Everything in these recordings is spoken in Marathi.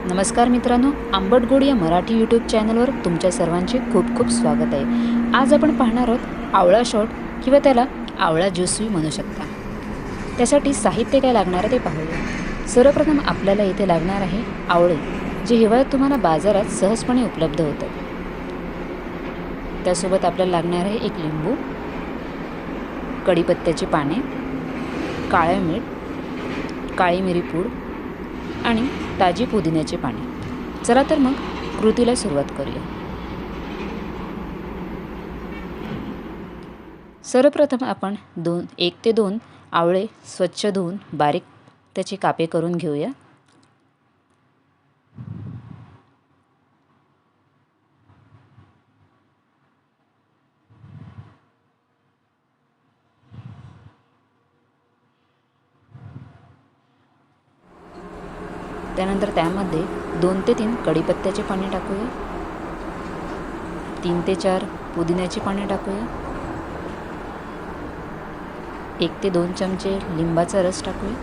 नमस्कार मित्रांनो, आंबट गोड या मराठी यूट्यूब चॅनलवर तुमच्या सर्वांचे खूप खूप स्वागत आहे। आज आपण पाहणार आहोत आवळा शॉट किंवा त्याला आवळा ज्यूसही म्हणू शकता। त्यासाठी साहित्य काय लागणार आहे ते पाहूया। सर्वप्रथम आपल्याला इथे लागणार आहे आवळे, जे हिवाळ्यात तुम्हाला बाजारात सहजपणे उपलब्ध होतात। त्यासोबत आपल्याला लागणार आहे एक लिंबू, कढीपत्त्याची पाने, काळे मीठ, काळी मिरी पूड आणि ताजी पुदिन्याची पाने। चला तर मग कृतीला सुरुवात करूया। सर्वप्रथम आपण 1 ते 2 आवळे स्वच्छ धुवून बारीक त्याचे कापे करून घेऊया। त्यानंतर त्यामध्ये 2 ते 3 कढीपत्त्याचे पाने टाकूया, 3 ते 4 पुदिन्याची पाने टाकूया, 1 ते 2 चमचे लिंबाचा रस टाकूया,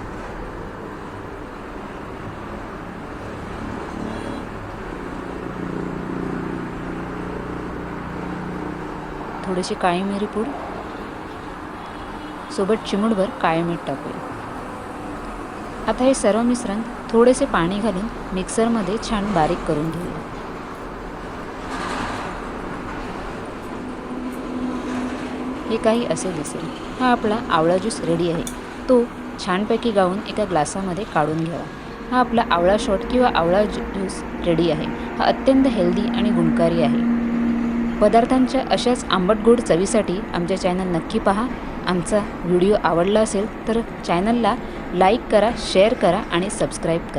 थोडीशी काळी मिरी पूड सोबत चिमूटभर काळे मीठ टाकूया। आता हे सर्व मिश्रण थोडेसे पाणी घालून मिक्सरमध्ये छान बारीक करून घेऊया। हे काही असे दिसेल। हा आपला आवळा ज्यूस रेडी आहे। तो छानपैकी गाळून एका ग्लासामध्ये काढून घ्यावा। हा आपला आवळा शॉट किंवा आवळा ज्यूस रेडी आहे। हा अत्यंत हेल्दी आणि गुणकारी आहे। पदार्थांच्या अशाच आंबट गोड चवीसाठी आमच्या चॅनल नक्की पहा। आमचा व्हिडिओ आवडला असेल तर चॅनलला लाईक करा, शेअर करा आणि सबस्क्राईब करा।